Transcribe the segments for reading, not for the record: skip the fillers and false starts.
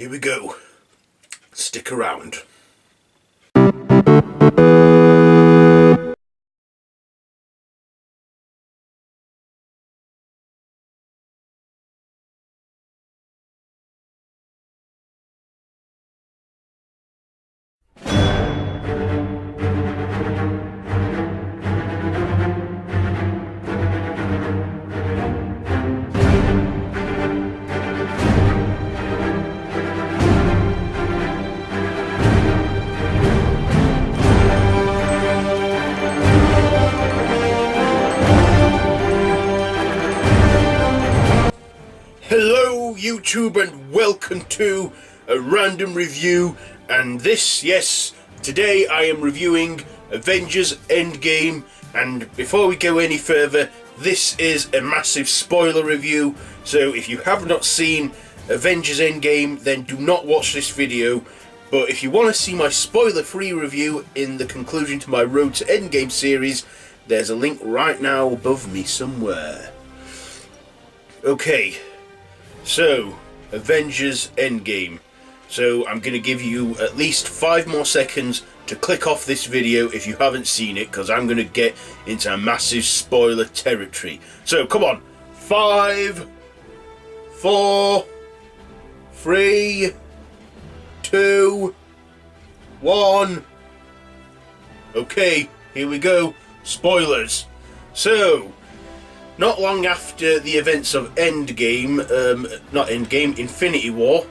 Here we go. Stick around. Hello YouTube and welcome to a random review, and today I am reviewing Avengers Endgame. And before we go any further, this is a massive spoiler review, so if you have not seen Avengers Endgame then do not watch this video. But if you want to see my spoiler free review in the conclusion to my Road to Endgame series, there's a link right now above me somewhere. Okay. So, Avengers Endgame. So, I'm going to give you at least 5 more seconds to click off this video if you haven't seen it, because I'm going to get into a massive spoiler territory. So, come on. 5, 4, 3, 2, 1. Okay, here we go. Spoilers. So, not long after the events of Infinity War,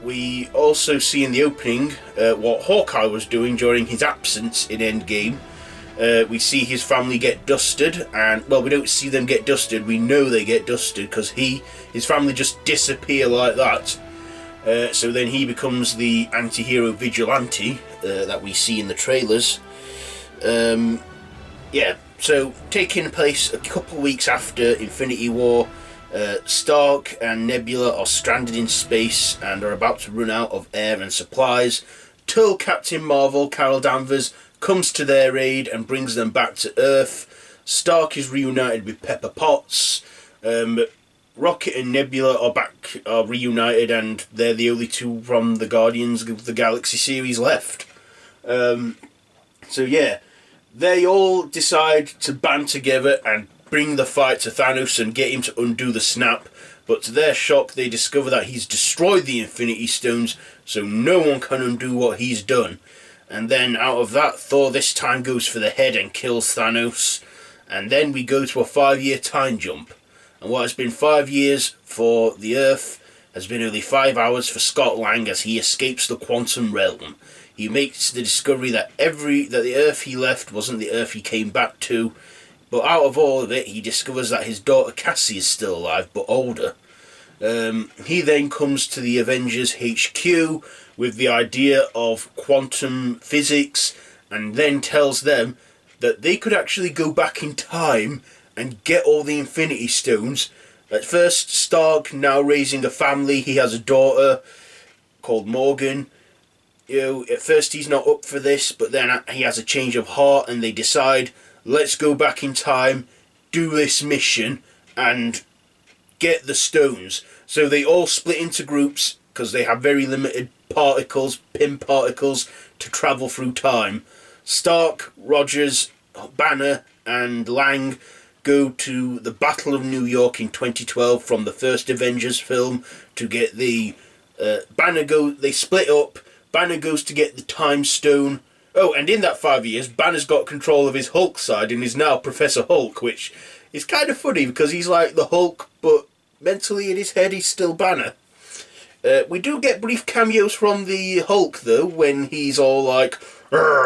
we also see in the opening what Hawkeye was doing during his absence in Endgame. We see his family get dusted, and, well, we don't see them get dusted, we know they get dusted, because his family just disappear like that. So then he becomes the anti-hero vigilante that we see in the trailers. So, taking place a couple weeks after Infinity War, Stark and Nebula are stranded in space and are about to run out of air and supplies, till Captain Marvel, Carol Danvers, comes to their aid and brings them back to Earth. Stark is reunited with Pepper Potts. Rocket and Nebula are reunited, and they're the only two from the Guardians of the Galaxy series left. They all decide to band together and bring the fight to Thanos and get him to undo the snap, but to their shock they discover that he's destroyed the Infinity Stones, so no one can undo what he's done. And then out of that, Thor this time goes for the head and kills Thanos, and then we go to a 5-year time jump. And what has been 5 years for the Earth has been only 5 hours for Scott Lang as he escapes the quantum realm. He makes the discovery that the Earth he left wasn't the Earth he came back to, but out of all of it, he discovers that his daughter Cassie is still alive, but older. He then comes to the Avengers HQ with the idea of quantum physics, and then tells them that they could actually go back in time and get all the Infinity Stones. At first, Stark, now raising a family, he has a daughter called Morgan. At first he's not up for this, but then he has a change of heart and they decide, let's go back in time, do this mission, and get the stones. So they all split into groups, because they have very limited particles, pin particles, to travel through time. Stark, Rogers, Banner, and Lang go to the Battle of New York in 2012 from the first Avengers film to get the they split up. Banner goes to get the Time Stone. Oh, and in that 5 years, Banner's got control of his Hulk side and is now Professor Hulk, which is kind of funny because he's like the Hulk, but mentally in his head he's still Banner. We do get brief cameos from the Hulk, though, when he's all like,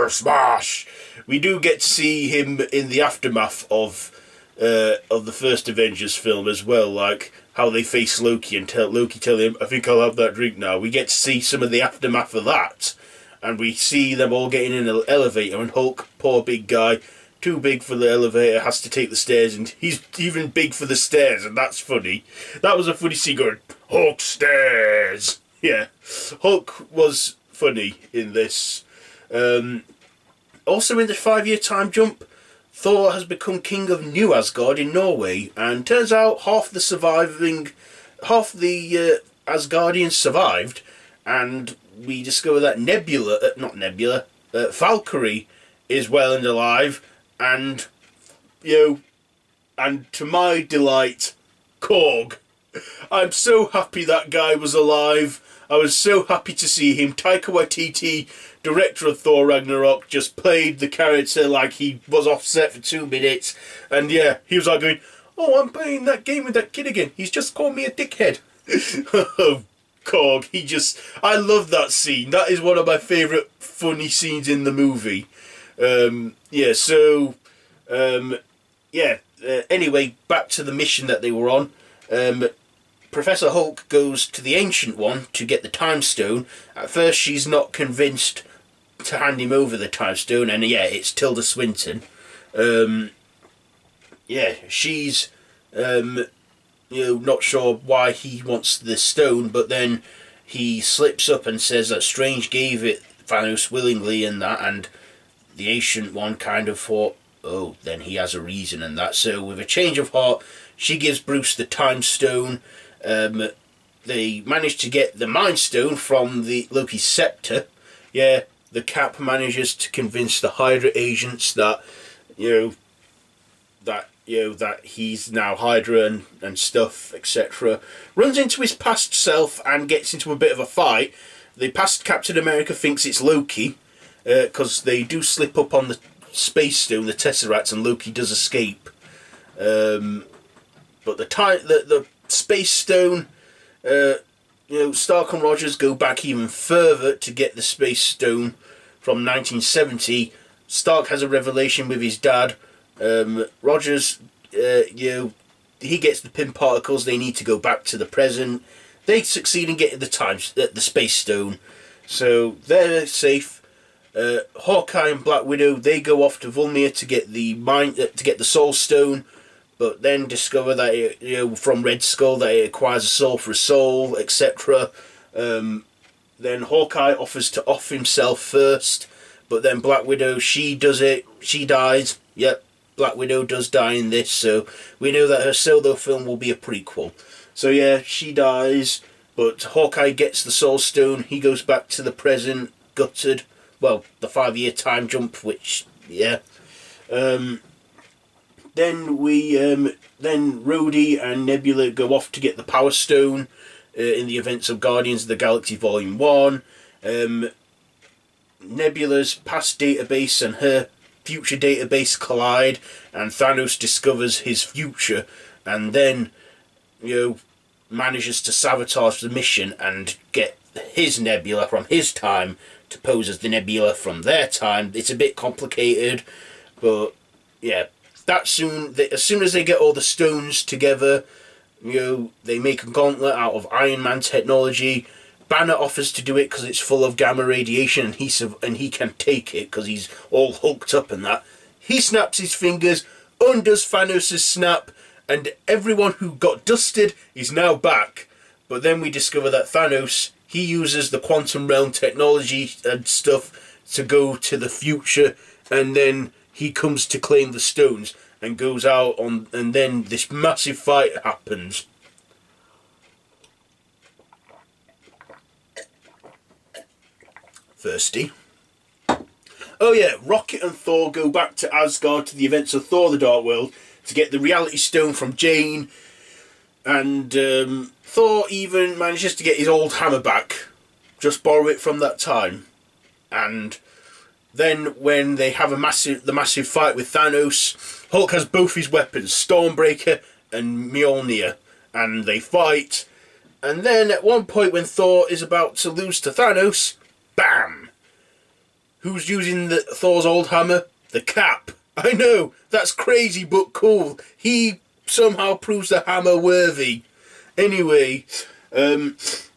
smash! We do get to see him in the aftermath of the first Avengers film as well, like how they face Loki and Loki tell him, I think I'll have that drink now. We get to see some of the aftermath of that, and we see them all getting in an elevator, and Hulk, poor big guy, too big for the elevator, has to take the stairs, and he's even big for the stairs, and that's funny. That was a funny scene going, Hulk stairs! Yeah, Hulk was funny in this. Also in the 5-year time jump, Thor has become king of New Asgard in Norway, and turns out half the Asgardians survived, and we discover that Valkyrie is well and alive, and and to my delight, Korg. I'm so happy that guy was alive. I was so happy to see him. Taika Waititi, director of Thor Ragnarok, just played the character like he was off set for 2 minutes. And yeah, he was like going, "Oh, I'm playing that game with that kid again. He's just called me a dickhead." Oh, Korg. I love that scene. That is one of my favourite funny scenes in the movie. Anyway, back to the mission that they were on. Professor Hulk goes to the Ancient One to get the Time Stone. At first, she's not convinced to hand him over the Time Stone, and yeah, it's Tilda Swinton. She's not sure why he wants the stone, but then he slips up and says that Strange gave it Thanos willingly, and the Ancient One kind of thought, oh, then he has a reason and that. So with a change of heart, she gives Bruce the Time Stone. They manage to get the Mind Stone from the Loki's scepter. Yeah, the Cap manages to convince the Hydra agents that that he's now Hydra and stuff, etc. Runs into his past self and gets into a bit of a fight. The past Captain America thinks it's Loki, because they do slip up on the Space Stone, the Tesseract, and Loki does escape. But the Space Stone, Stark and Rogers go back even further to get the Space Stone from 1970. Stark has a revelation with his dad. Rogers, he gets the pin particles. They need to go back to the present. They succeed in getting the Space Stone, so they're safe. Hawkeye and Black Widow, they go off to Volmir to get the Soul Stone, but then discover that from Red Skull that it acquires a soul for a soul, etc. Then Hawkeye offers to off himself first, but then Black Widow, she does it. She dies. Yep, Black Widow does die in this, so we know that her solo film will be a prequel. So yeah, she dies, but Hawkeye gets the Soul Stone. He goes back to the present, gutted. Well, the 5-year time jump, which, yeah. Then Rhodey and Nebula go off to get the Power Stone in the events of Guardians of the Galaxy Volume 1. Nebula's past database and her future database collide, and Thanos discovers his future, and then, manages to sabotage the mission and get his Nebula from his time to pose as the Nebula from their time. It's a bit complicated, but yeah, as soon as they get all the stones together, they make a gauntlet out of Iron Man technology. Banner offers to do it because it's full of gamma radiation, and he can take it because he's all hulked up and that. He snaps his fingers, undoes Thanos' snap, and everyone who got dusted is now back. But then we discover that Thanos, he uses the quantum realm technology and stuff to go to the future, and then he comes to claim the stones and goes out on, and then this massive fight happens. Thirsty. Oh yeah, Rocket and Thor go back to Asgard to the events of Thor: The Dark World to get the Reality Stone from Jane, and Thor even manages to get his old hammer back, just borrow it from that time. And then when they have the massive fight with Thanos, Hulk has both his weapons, Stormbreaker and Mjolnir, and they fight. And then at one point when Thor is about to lose to Thanos, bam! Who's using Thor's old hammer? The Cap. I know, that's crazy but cool. He somehow proves the hammer worthy. Anyway, Thanos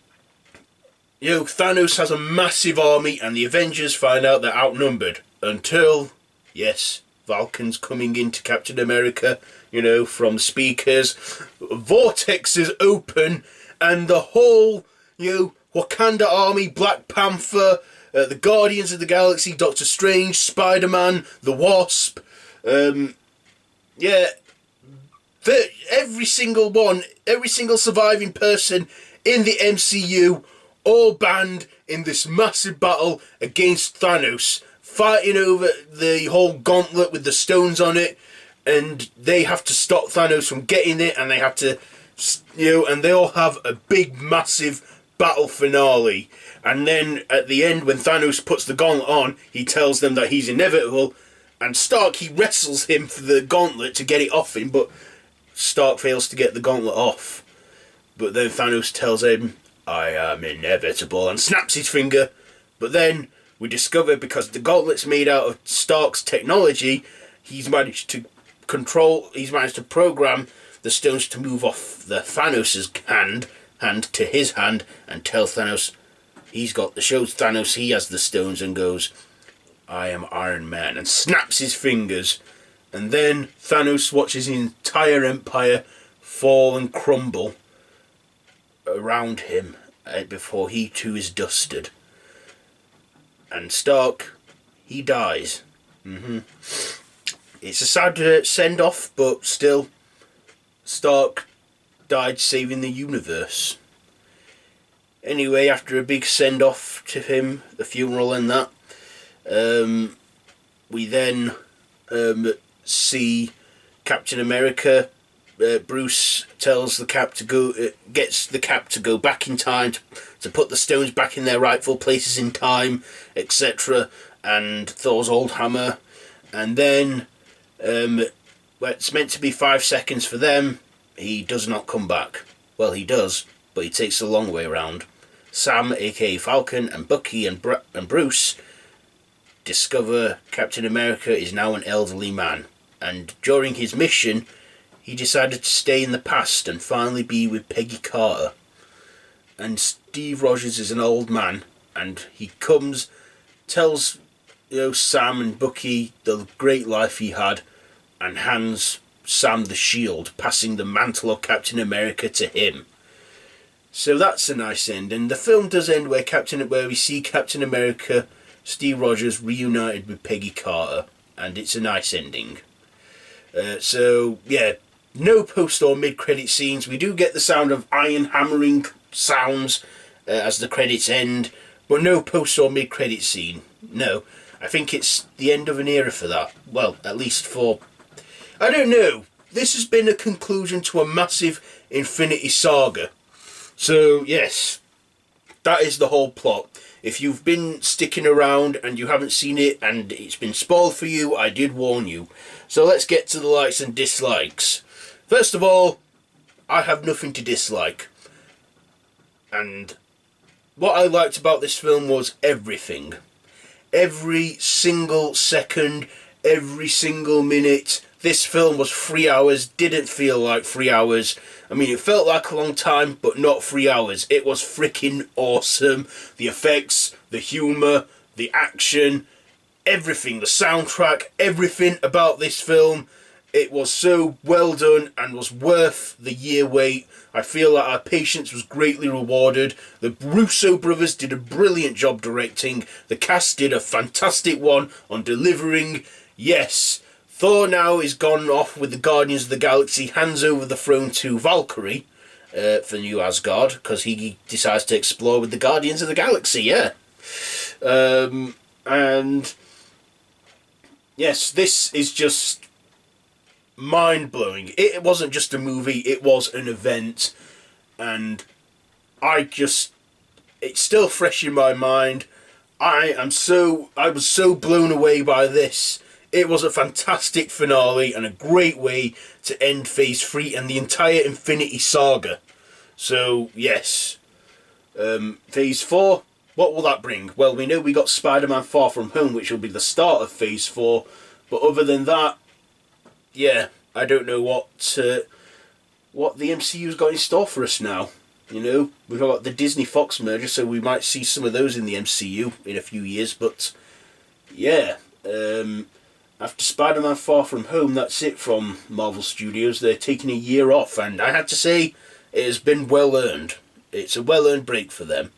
has a massive army, and the Avengers find out they're outnumbered. Until, yes, Vulcan's coming into Captain America, from speakers. Vortexes open, and the whole, Wakanda army, Black Panther, the Guardians of the Galaxy, Doctor Strange, Spider-Man, the Wasp, every every single one, every single surviving person in the MCU, all band in this massive battle against Thanos, fighting over the whole gauntlet with the stones on it, and they have to stop Thanos from getting it, and they have to, and they all have a big, massive battle finale. And then at the end, when Thanos puts the gauntlet on, he tells them that he's inevitable, and Stark, he wrestles him for the gauntlet to get it off him, but Stark fails to get the gauntlet off. But then Thanos tells him, I am inevitable, and snaps his finger. But then we discover, because the gauntlet's made out of Stark's technology, he's managed to program the stones to move off the Thanos' hand to his hand, and tell Thanos shows Thanos he has the stones, and goes, I am Iron Man, and snaps his fingers. And then Thanos watches the entire empire fall and crumble around him before he too is dusted. And Stark, he dies. It's a sad send-off, but still, Stark died saving the universe. Anyway, after a big send-off to him, the funeral and that, we then see Captain America. Bruce tells the Cap to go, gets the Cap to go back in time to put the stones back in their rightful places in time, etc. And Thor's old hammer. And then, it's meant to be 5 seconds for them, he does not come back. Well, he does, but he takes the long way around. Sam, aka Falcon, and Bucky and Bruce discover Captain America is now an elderly man. And during his mission, he decided to stay in the past and finally be with Peggy Carter. And Steve Rogers is an old man, and he comes, tells Sam and Bucky the great life he had, and hands Sam the shield, passing the mantle of Captain America to him. So that's a nice end, and the film does end where we see Captain America, Steve Rogers, reunited with Peggy Carter, and it's a nice ending. So yeah, no post or mid-credit scenes. We do get the sound of iron hammering sounds as the credits end, but no post or mid-credit scene. No, I think it's the end of an era for that. Well, at least for... I don't know. This has been a conclusion to a massive Infinity Saga. So, yes, that is the whole plot. If you've been sticking around and you haven't seen it and it's been spoiled for you, I did warn you. So let's get to the likes and dislikes. First of all, I have nothing to dislike. And what I liked about this film was everything. Every single second, every single minute. This film was 3 hours, didn't feel like 3 hours. I mean, it felt like a long time, but not 3 hours. It was freaking awesome. The effects, the humour, the action, everything, the soundtrack, everything about this film. It was so well done and was worth the year wait. I feel like our patience was greatly rewarded. The Russo brothers did a brilliant job directing. The cast did a fantastic one on delivering. Yes, Thor now is gone off with the Guardians of the Galaxy, hands over the throne to Valkyrie for New Asgard, because he decides to explore with the Guardians of the Galaxy, yeah. And yes, this is just mind-blowing. It wasn't just a movie, it was an event, and it's still fresh in my mind. I was so blown away by this. It was a fantastic finale and a great way to end Phase 3 and the entire Infinity Saga. So, yes. Phase 4, what will that bring? Well, we know we got Spider-Man Far From Home, which will be the start of Phase 4. But other than that, yeah, I don't know what the MCU's got in store for us now. We've got the Disney-Fox merger, so we might see some of those in the MCU in a few years. But, yeah, after Spider-Man Far From Home, that's it from Marvel Studios. They're taking a year off, and I had to say, it has been well earned. It's a well-earned break for them.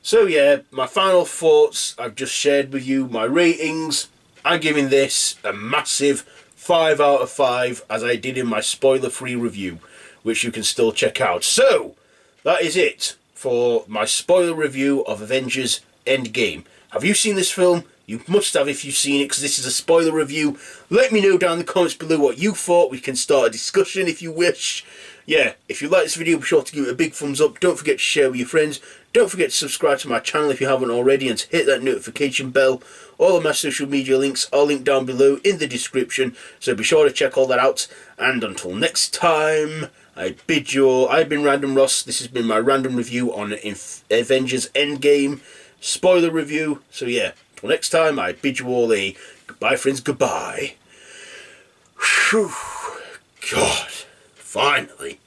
So yeah, my final thoughts I've just shared with you. My ratings, I'm giving this a massive 5 out of 5, as I did in my spoiler-free review, which you can still check out. So, that is it for my spoiler review of Avengers Endgame. Have you seen this film? You must have if you've seen it, because this is a spoiler review. Let me know down in the comments below what you thought. We can start a discussion if you wish. Yeah, if you like this video, be sure to give it a big thumbs up. Don't forget to share with your friends. Don't forget to subscribe to my channel if you haven't already, and to hit that notification bell. All of my social media links are linked down below in the description, so be sure to check all that out. And until next time, I've been Random Ross. This has been my random review on Avengers Endgame spoiler review. So yeah, until next time, I bid you all a goodbye, friends, goodbye. Whew. God, finally.